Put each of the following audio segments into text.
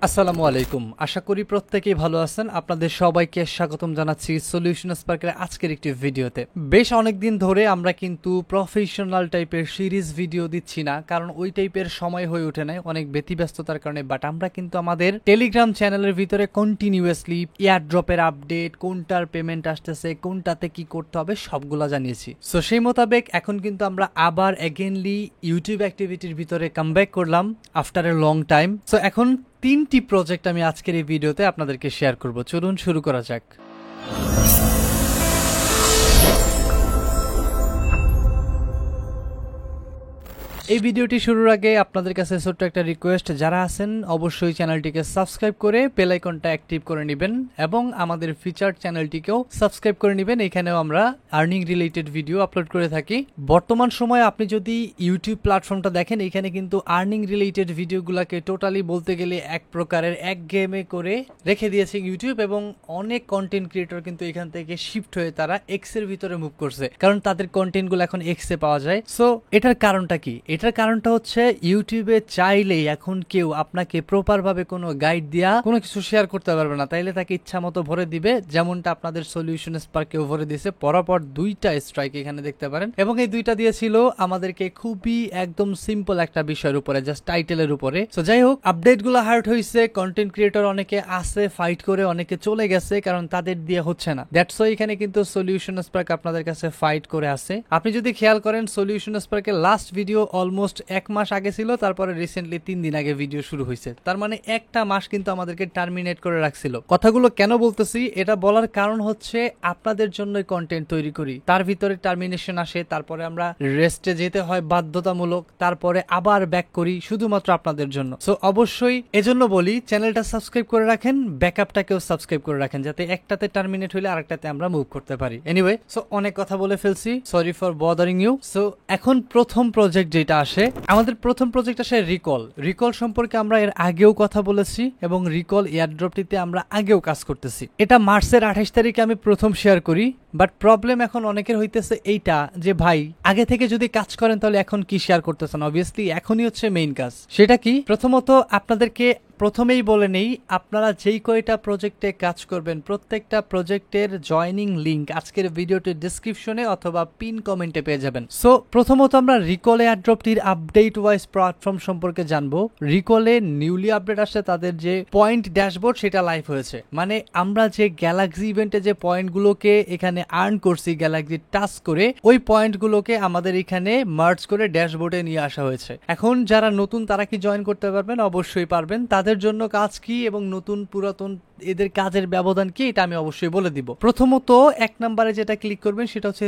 আসসালামু আলাইকুম। আশা করি প্রত্যেকেই ভালো আছেন। আপনাদের সবাইকে স্বাগতম জানাচ্ছি সলিউশন স্পার্কের আজকের একটি ভিডিওতে। বেশ অনেকদিন ধরে আমরা কিন্তু প্রফেশনাল টাইপের সিরিজ ভিডিও দিচ্ছি না, কারণ ওই টাইপের সময় হয়ে ওঠে না, অনেক ব্যতিব্যস্ততার কারণে। বাট আমরা কিন্তু আমাদের টেলিগ্রাম চ্যানেলের ভিতরে কন্টিনিউয়াসলি এয়ারড্রপের আপডেট, কোনটার পেমেন্ট আসতেছে, কোনটাতে কি করতে হবে সবগুলা জানিয়েছি। সো সেই মোতাবেক এখন কিন্তু আমরা আবার এগেনলি ইউটিউব অ্যাক্টিভিটির ভিতরে কামব্যাক করলাম after a long time. So এখন 3টি প্রজেক্ট আমি আজকের এই ভিডিওতে আপনাদেরকে শেয়ার করব। চলুন শুরু করা যাক। এই ভিডিওটি শুরুর আগে আপনাদের কাছে ছোট্ট একটা রিকোয়েস্ট, যারা আছেন অবশ্যই চ্যানেলটিকে সাবস্ক্রাইব করে বেল আইকনটা অ্যাক্টিভ করে নেবেন এবং আমাদের ফিচার চ্যানেলটিকেও সাবস্ক্রাইব করে নেবেন। এখানেও আমরা আর্নিং রিলেটেড ভিডিও আপলোড করে থাকি। বর্তমান সময়ে আপনি যদি ইউটিউব প্ল্যাটফর্মটা দেখেন, এখানে কিন্তু আর্নিং রিলেটেড ভিডিওগুলোকে টোটালি বলতে গেলে এক প্রকারের একঘেয়েমি করে রেখে দিয়েছে ইউটিউব, এবং অনেক কন্টেন্ট ক্রিয়েটর কিন্তু এখান থেকে শিফট হয়ে তারা এক্স এর ভিতরে মুভ করছে, কারণ তাদের কন্টেন্টগুলো এখন এক্স এ পাওয়া যায়। সো এটার কারণটা কি? এটার কারণটা হচ্ছে ইউটিউবে চাইলেই এখন কেউ আপনাকে প্রপার ভাবে কোনো গাইড দিয়া কোনো কিছু শেয়ার করতে পারবে না, তাইলে তাকে ইচ্ছা মতো ভরে দিবে, যেমনটা আপনাদের সলিউশন স্পার্কেও ভরে দিয়েছে। পরপর 2টা স্ট্রাইক এখানে দেখতে পারেন, এবং এই 2টা দিয়েছিল আমাদেরকে খুবই একদম সিম্পল একটা বিষয়ের উপরে, জাস্ট টাইটেলের উপরে। সো যাই হোক, আপডেট গুলো হার্ট হয়েছে, কন্টেন্ট ক্রিয়েটর অনেকে আছে ফাইট করে, অনেকে চলে গেছে কারণ তাদের দিয়ে হচ্ছে না। দ্যাটস ওয়াই এখানে কিন্তু সলিউশন স্পার্ক আপনাদের কাছে ফাইট করে আছে। আপনি যদি খেয়াল করেন, সলিউশন স্পার্কের লাস্ট ভিডিও অলমোস্ট 1 মাস আগে ছিল, তারপরে রিসেন্টলি 3 দিন আগে ভিডিও শুরু হয়েছে। তার মানে একটা মাস কিন্তু আমাদেরকে টার্মিনেট করে রাখছিল। কথাগুলো কেন বলতেছি, এটা বলার কারণ হচ্ছে আপনাদের জন্য কন্টেন্ট তৈরি করি, তার ভিতরে টার্মিনেশন আসে, তারপরে আমরা রেস্টে যেতে হয় বাধ্যতামূলক, তারপরে আবার ব্যাক করি শুধুমাত্র আপনাদের জন্য। সো অবশ্যই এজন্য বলি, চ্যানেলটা সাবস্ক্রাইব করে রাখেন, ব্যাকআপটাকেও সাবস্ক্রাইব করে রাখেন, যাতে একটাতে টার্মিনেট হইলে আরেকটাতে আমরা মুভ করতে পারি। এনিওয়ে, সো অনেক কথা বলে ফেলছি, sorry for bothering you. So এখন প্রথম প্রজেক্ট যেটা আসে, আমাদের প্রথম প্রজেক্ট আসে রিকল সম্পর্কে আমরা এর আগেও কথা বলেছি, এবং রিকল এয়ারড্রপটিতে আমরা আগেও কাজ করতেছি। এটা মার্চের 28 তারিখে আমি প্রথম শেয়ার করি। বাট প্রবলেম এখন অনেকের হইতেছে এইটা যে, ভাই আগে থেকে যদি কাজ করেন তাহলে এখন কি শেয়ার করতেছেন? অবভিয়াসলি এখনই হচ্ছে মেইন কাজ। সেটা কি? প্রথমত আপনাদেরকে প্রথমেই বলে নেই, আপনারা যেই কয়টা প্রজেক্টে কাজ করবেন, প্রত্যেকটা প্রজেক্টের জয়নিং লিংক আজকের ভিডিওটির ডেসক্রিপশনে অথবা পিন কমেন্টে পেয়ে যাবেন। সো প্রথমত আমরা রিকল এয়ারড্রপটির আপডেট ওয়াইজ প্ল্যাটফর্ম সম্পর্কে জানবো। রিকলে নিউলি আপডেট আসছে, তাদের যে পয়েন্ট ড্যাশবোর্ড সেটা লাইভ হয়েছে। মানে আমরা যে গ্যালাক্সি ইভেন্টে যে পয়েন্টগুলোকে এখানে আর্ন করছি গ্যালাক্সি টাস্ক করে, ওই পয়েন্টগুলোকে আমাদের এখানে মার্জ করে ড্যাশবোর্ডে নিয়ে আসা হয়েছে। এখন যারা নতুন তারা কি জয়েন করতে পারবেন? অবশ্যই পারবেন। তাদের জন্য কাজ কি এবং নতুন পুরাতন এদের কাজের ব্যবধান কি, এটা আমি অবশ্যই বলে দিব। প্রথমত 1 নম্বরে যেটা ক্লিক করবেন সেটা হচ্ছে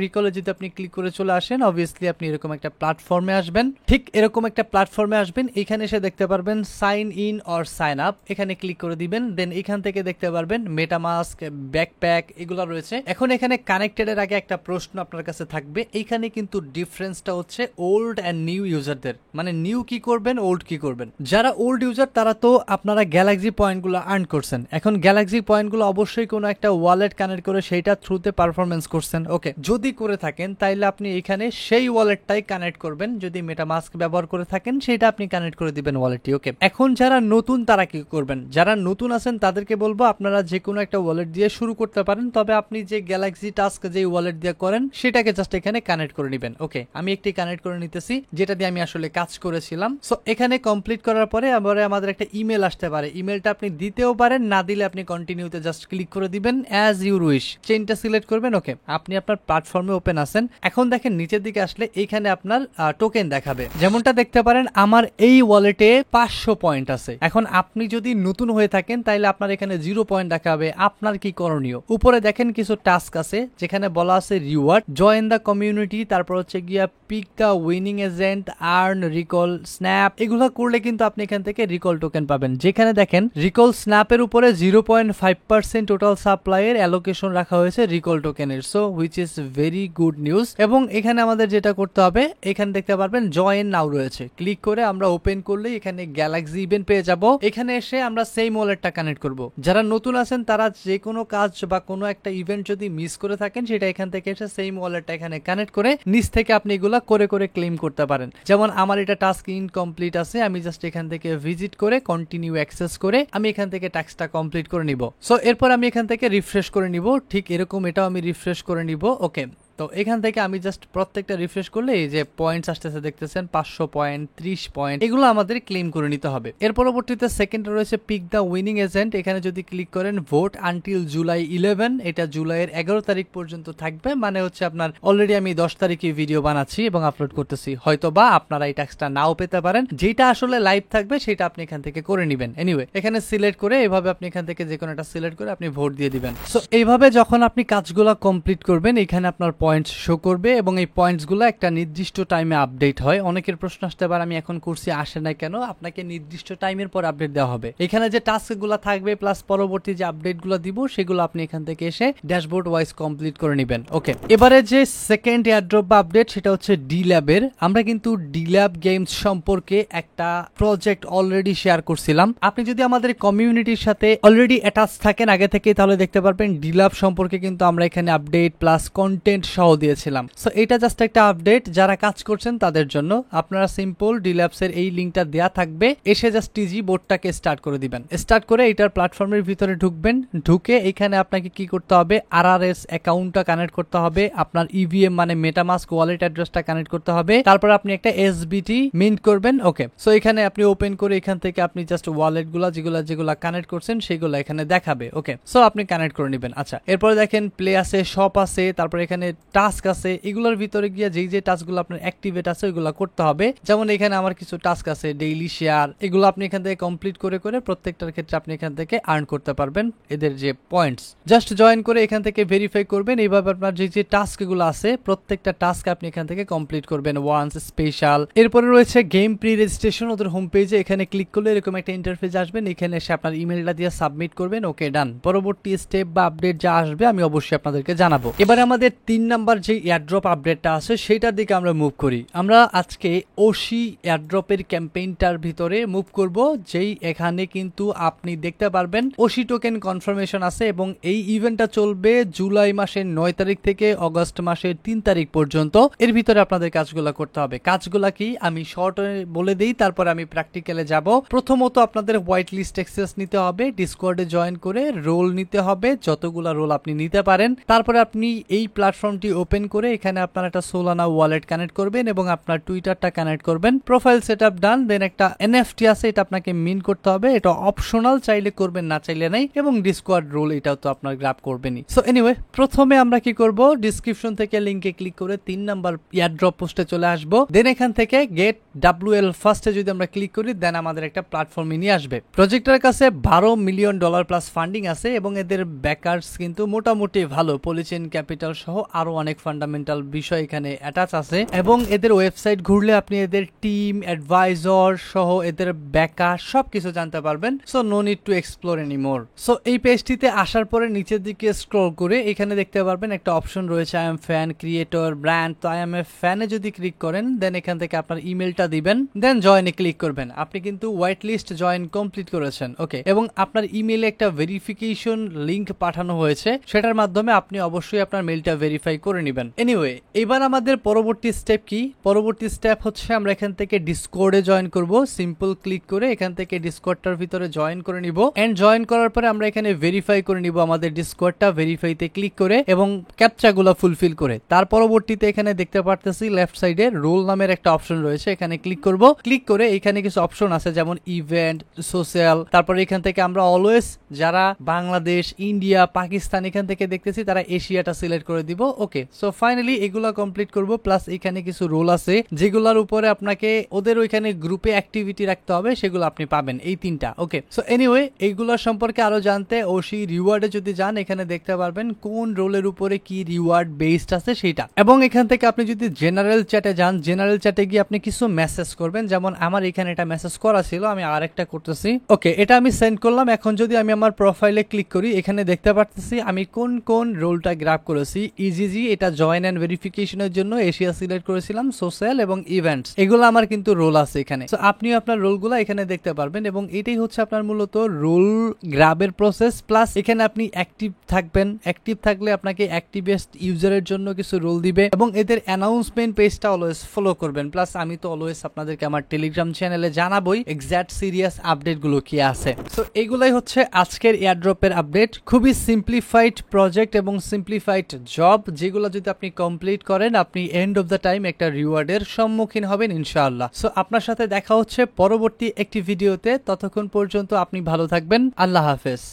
রিকলে যদি আপনি ক্লিক করে চলে আসেন, অবভিয়াসলি আপনি এরকম একটা প্ল্যাটফর্মে আসবেন। ঠিক এরকম একটা প্ল্যাটফর্মে আসবেন, এখানে এসে দেখতে পারবেন sign in or sign up, এখানে ক্লিক করে দিবেন। দেন এখান থেকে দেখতে পারবেন মেটামাস্ক, ব্যাকপ্যাক, এগুলো রয়েছে। এখন এখানে কানেক্টেড এর আগে একটা প্রশ্ন আপনার কাছে থাকবে। এইখানে কিন্তু ডিফারেন্সটা হচ্ছে ওল্ড অ্যান্ড নিউ ইউজারদের, মানে নিউ কি করবেন, ওল্ড কি করবেন। যারা ওল্ড ইউজার তারা তো আপনারা গ্যালাক্সি পয়েন্টগুলো আর্ন করছেন। এখন গ্যালাক্সি পয়েন্টগুলো অবশ্যই কোনো একটা ওয়ালেট কানেক্ট করে সেইটা থ্রুতে পারফরমেন্স করছেন। ওকে, যদি করে থাকেন তাইলে আপনি এখানে সেই ওয়ালেটটাই কানেক্ট করবেন। যদি মেটামাস্ক ব্যবহার করে থাকেন সেটা আপনি কানেক্ট করে দিবেন ওয়ালেটটি। ওকে, এখন যারা নতুন তারা কি করবেন? যারা নতুন আছেন তাদেরকে বলবো আপনারা যে কোনো একটা ওয়ালেট দিয়ে শুরু করতে পারেন, তবে আপনি যে গ্যালাক্সি টাস্ক যে ওয়ালেট দিয়ে করেন সেটাকে জাস্ট এখানে কানেক্ট করে নেবেন। ওকে, আমি একটি কানেক্ট করে নিতেছি যেটা দিয়ে আমি আসলে কাজ করেছিলাম। সো এখানে কমপ্লিট করার পরে আমাদের একটা ইমেল আসতে পারে। ইমেলটা আপনি দিতেও পারেন, না দিলে আপনি কন্টিনিউতে জাস্ট ক্লিক করে দিবেন, অ্যাজ ইউর উইশ। চেইনটা সিলেক্ট করবেন। ওকে, আপনি আপনার প্ল্যাটফর্মে ওপেন আছেন। এখন দেখেন নিচের দিকে আসলে এইখানে আপনার টোকেন দেখাবে। যেমনটা দেখতে পারেন আমার এই ওয়ালেটে 500 পয়েন্ট আছে। এখন আপনি যদি নতুন হয়ে থাকেন তাহলে আপনার এখানে 0 পয়েন্ট দেখাবে। আপনার কি করণীয়? উপরে দেখেন কিছু টাস্ক আছে যেখানে বলা আছে রিওয়ার্ড, জয়েন দ্য কমিউনিটি, তারপর হচ্ছে গিয়া pick the winning agent, earn recall, snap. এগুলো করলে কিন্তু আপনি এখান থেকে রিকল টোকেন পাবেন। যেখানে দেখেন রিকল স্ন্যাপ অ্যাপের উপরে 0.5% টোটাল সাপ্লাইয়ের অ্যালোকেশন রাখা হয়েছে রিকল টোকেনের, so which is very good news. এবং এখানে আমাদের যেটা করতে হবে, এখানে দেখতে পারবেন জয়েন নাও রয়েছে, ক্লিক করে আমরা ওপেন করলে এখানে গ্যালাক্সি ইভেন্ট পেয়ে যাব। এখানে এসে আমরা সেম ওয়ালেটটা কানেক্ট করব। যারা নতুন আছেন তারা যে কোনো কাজ বা কোনো একটা ইভেন্ট যদি মিস করে থাকেন সেটা এখান থেকে এসে সেম ওয়ালেটটা এখানে কানেক্ট করে নিচ থেকে আপনি এগুলা করে করে ক্লেম করতে পারেন। যেমন আমার এটা টাস্ক ইনকমপ্লিট আছে, আমি জাস্ট এখান থেকে ভিজিট করে কন্টিনিউ অ্যাক্সেস করে আমি এখান থেকে টাস্কটা কমপ্লিট করে নিব। সো এরপর আমি এখান থেকে রিফ্রেশ করে নিব, ঠিক এরকম এটাও আমি রিফ্রেশ করে নিব। ওকে, তো এখান থেকে আমি জাস্ট প্রত্যেকটা রিফ্রেশ করলে এই যে পয়েন্টস আসতেছে দেখতেছেন 500 পয়েন্ট, 30 পয়েন্ট, এগুলো আমাদের ক্লেম করে নিতে হবে। এর পরবর্তীতে সেকেন্ড রয়েছে পিক দ্য উইনিং এজেন্ট। এখানে যদি ক্লিক করেন ভোট আনটিল জুলাই 11, এটা জুলাইয়ের 11 তারিখ পর্যন্ত থাকবে। মানে হচ্ছে আপনার অলরেডি আমি 10 তারিখে ভিডিও বানাচ্ছি এবং আপলোড করতেছি, হয়তো বা আপনারা এই টাস্কটা নাও পেতে পারেন। যেটা আসলে লাইভ থাকবে সেটা আপনি এখান থেকে করে নেবেন। এনিওয়ে, এখানে সিলেক্ট করে এভাবে আপনি এখান থেকে যে কোনো একটা সিলেক্ট করে আপনি ভোট দিয়ে দিবেন। সো এইভাবে যখন আপনি কাজগুলো কমপ্লিট করবেন এখানে আপনার পয়েন্টস শো করবে এবং এই পয়েন্টসগুলো একটা নির্দিষ্ট টাইমে আপডেট হয়। অনেকের প্রশ্ন আসতে পারে আমি এখন করছি আসে না কেন, আপনাকে নির্দিষ্ট টাইমের পর আপডেট দেওয়া হবে। এখানে যে টাস্কগুলো থাকবে প্লাস পরবর্তী যে আপডেটগুলো দিব সেগুলো আপনি এখান থেকে এসে ড্যাশবোর্ড ওয়াইজ কমপ্লিট করে নেবেন। ওকে, এবারে যে সেকেন্ড এয়ারড্রপ বা আপডেট সেটা হচ্ছে ডি ল্যাবের। আমরা কিন্তু ডি ল্যাব গেমস সম্পর্কে একটা প্রজেক্ট অলরেডি শেয়ার করছিলাম। আপনি যদি আমাদের কমিউনিটির সাথে অলরেডি অ্যাটাচ থাকেন আগে থেকে, তাহলে দেখতে পারবেন ডি ল্যাব সম্পর্কে কিন্তু আমরা এখানে আপডেট প্লাস কন্টেন্ট সহ দিয়েছিলাম। সো এটা জাস্ট একটা আপডেট, যারা কাজ করছেন তাদের জন্য। আপনারা সিম্পল ডি ল্যাবস এর এই লিংকটা দেয়া থাকবে, এসে জাস্ট টিজি বোর্ডটাকে স্টার্ট করে দিবেন। স্টার্ট করে এটার প্ল্যাটফর্মের ভিতরে ঢুকবেন, ঢুকে এখানে আপনাকে কি করতে হবে, আরআরএস অ্যাকাউন্টটা কানেক্ট করতে হবে, আপনার ইভিএম মানে মেটামাস্ক ওয়ালেট অ্যাড্রেসটা কানেক্ট করতে হবে, তারপর আপনি একটা এসবিটি মিন্ট করবেন। ওকে, সো এখানে আপনি ওপেন করে এখান থেকে আপনি জাস্ট ওয়ালেটগুলো যেগুলো কানেক্ট করছেন সেগুলো এখানে দেখাবে। ওকে, সো আপনি কানেক্ট করে নেবেন। আচ্ছা, এরপরে দেখেন প্লে আছে, শপ আছে, তারপর এখানে টাস্ক আছে। এগুলোর ভিতরে গিয়ে যেই যে টাস্কগুলো আপনার অ্যাক্টিভেট আছে ওইগুলো করতে হবে। যেমন এখানে আমার কিছু টাস্ক আছে, ডেইলি শেয়ার, এগুলো আপনি এখান থেকে কমপ্লিট করে করে প্রত্যেকটার ক্ষেত্রে আপনি এখান থেকে আর্ন করতে পারবেন এদের যে পয়েন্টস। জাস্ট জয়েন করে এখান থেকে ভেরিফাই করবেন। এইভাবে আপনার যে টাস্কগুলো আছে প্রত্যেকটা টাস্ক আপনি এখান থেকে কমপ্লিট করবেন ওয়ান্স স্পেশাল। এরপরে রয়েছে গেম প্রি রেজিস্ট্রেশন, ওদের হোম পেজে এখানে ক্লিক করলে এরকম একটা ইন্টারফেস আসবেন, এখানে এসে আপনার ইমেলটা দিয়ে সাবমিট করবেন। ওকে, ডান। পরবর্তী স্টেপ বা আপডেট যা আসবে আমি অবশ্যই আপনাদেরকে জানাবো। এবারে আমাদের 3 নাম্বার যে এয়ারড্রপ আপডেটটা আছে সেটার দিকে আমরা মুভ করি। আমরা আজকে ওশি এয়ারড্রপের ক্যাম্পেইনটার ভিতরে মুভ করব, যেই এখানে কিন্তু আপনি দেখতে পারবেন ওশি টোকেন কনফার্মেশন আছে এবং এই ইভেন্টটা চলবে জুলাই মাসের 9 তারিখ থেকে অগস্ট মাসের 3 তারিখ পর্যন্ত। এর ভিতরে আপনাদের কাজগুলো করতে হবে। কাজগুলা কি আমি শর্ট বলে দেই, তারপর আমি প্র্যাকটিক্যালে যাব। প্রথমত আপনাদের হোয়াইট লিস্ট অ্যাক্সেস নিতে হবে, ডিসকর্ডে জয়েন করে রোল নিতে হবে, যতগুলা রোল আপনি নিতে পারেন। তারপরে আপনি এই প্ল্যাটফর্মটি ওপেন করে এখানে আপনার একটা সোলানা ওয়ালেট কানেক্ট করবেন এবং আপনার টুইটারটা কানেক্ট করবেন। প্রোফাইল সেটআপ ডান। দেন একটা এনএফটি আছে, এটা আপনাকে মিন করতে হবে, এটা অপশনাল, চাইলে করবেন না চাইলে নাই। এবং ডিসকর্ড রোল এটাও তো আপনার গ্র্যাব করবেনই। সো এনিওয়ে, প্রথমে আমরা কি করব, ডিসক্রিপশন থেকে লিংকে ক্লিক করে 3 নাম্বার এয়ারড্রপ পোস্টে চলে আসবো। দেন এখান থেকে গেট ডাব্লিউএল ফার্স্টে যদি আমরা ক্লিক করি দেন আমাদের একটা প্ল্যাটফর্মে নিয়ে আসবে। প্রজেক্টের কাছে $12 মিলিয়ন প্লাস ফান্ডিং আছে এবং এদের ব্যাকার্স কিন্তু মোটামুটি ভালো, পলিচেন ক্যাপিটাল সহ আরো অনেক ফান্ডামেন্টাল বিষয় এখানে অ্যাটাচ আছে। এবং এদের ওয়েবসাইট ঘুরলে আপনি এদের টিম, অ্যাডভাইজর সহ এদের ব্যাকার সবকিছু জানতে পারবেন। So no need to explore anymore. So এই পেজটিতে আসার পরে নিচের দিকে স্ক্রল করে এখানে দেখতে পারবেন একটা অপশন রয়েছে I am fan, creator, brand. তো আই এম এ ফ্যানে যদি ক্লিক করেন দেন এখান থেকে আপনার ইমেলটা দিবেন, দেন জয়েনে ক্লিক করবেন। আপনি কিন্তু হোয়াইট লিস্ট জয়েন কমপ্লিট করেছেন। ওকে, এবং আপনার ইমেলে একটা ভেরিফিকেশন লিংক পাঠানো হয়েছে, সেটার মাধ্যমে আপনি অবশ্যই আপনার মেলটা ভেরিফাই করে নেবেন। এনিওয়ে, এবার আমাদের পরবর্তী স্টেপ কি? পরবর্তী স্টেপ হচ্ছে আমরা এখান থেকে ডিসকর্ডে জয়েন করব। সিম্পল ক্লিক করে এখান থেকে ডিসকর্ডটার ভিতরে জয়েন করে নিব। এন্ড জয়েন করার পরে আমরা এখানে ভেরিফাই করে নিব আমাদের ডিসকর্ডটা, ভেরিফাইতে ক্লিক করে এবং ক্যাপচাগুলো ফুলফিল করে। তার পরবর্তীতে এখানে দেখতে পারতেছি লেফট সাইডে রোল নামের একটা অপশন রয়েছে, এখানে ক্লিক করব। ক্লিক করে এখানে কিছু অপশন আছে যেমন ইভেন্ট, সোশ্যাল, তারপর এখান থেকে আমরা অলওয়েজ যারা বাংলাদেশ, ইন্ডিয়া, পাকিস্তান এখান থেকে দেখতেছি তারা এশিয়াটা সিলেক্ট করে দিব। ওকে, ওকে, সো ফাইনালি এগুলা কমপ্লিট করব, প্লাস এখানে কিছু রোল আছে যেগুলোর উপরে আপনাকে ওদের ওইখানে গ্রুপে অ্যাক্টিভিটি রাখতে হবে, সেগুলো আপনি পাবেন এই 3টা। ওকে, সো এনিওয়ে এইগুলোর সম্পর্কে আরো জানতে ওশি রিওয়ার্ডে যদি যান এখানে দেখতে পারবেন কোন রোলের উপরে কি রিওয়ার্ড বেসড আছে সেটা। এবং এখান থেকে আপনি যদি জেনারেল চ্যাটে যান, জেনারেল চ্যাটে গিয়ে আপনি কিছু মেসেজ করবেন, যেমন আমার এখানে এটা মেসেজ করা ছিল, আমি আরেকটা করতেছি। ওকে, এটা আমি সেন্ড করলাম। এখন যদি আমি আমার প্রোফাইলে ক্লিক করি এখানে দেখতে পারতেছি আমি কোন কোন রোলটা গ্র্যাব করেছি। ইজিজি এটা জয়েন এন্ড ভেরিফিকেশনের জন্য এশিয়া সিলেক্ট করেছিলাম, সোশ্যাল এবং ইভেন্টস, এগুলো আমার কিন্তু রোল আছে এখানে। সো আপনিও আপনার রোলগুলো এখানে দেখতে পারবেন এবং এটাই হচ্ছে আপনার মূলত রোল গ্র্যাবের প্রসেস। প্লাস এখানে আপনি অ্যাক্টিভ থাকবেন, অ্যাক্টিভ থাকলে আপনাকে অ্যাক্টিভেস্ট ইউজারের জন্য কিছু রোল দিবে এবং এদের অ্যানাউন্সমেন্ট পেজটা অলওয়েজ ফলো করবেন। প্লাস আমি তো অলওয়েজ আপনাদেরকে আমার টেলিগ্রাম চ্যানেলে জানাবই এক্সাক্ট সিরিয়াস আপডেটগুলো কি আছে। সো এগুলাই হচ্ছে আজকের এয়ারড্রপের আপডেট। খুবই সিম্পলিফাইড প্রজেক্ট এবং সিম্পলিফাইড জব, যেগুলো যদি আপনি কমপ্লিট করেন আপনি এন্ড অফ দ্য টাইম একটা রিওয়ার্ডের সম্মুখীন হবেন ইনশাআল্লাহ। সো আপনার সাথে দেখা হচ্ছে পরবর্তী একটি ভিডিওতে, ততক্ষণ পর্যন্ত আপনি ভালো থাকবেন। আল্লাহ হাফেজ।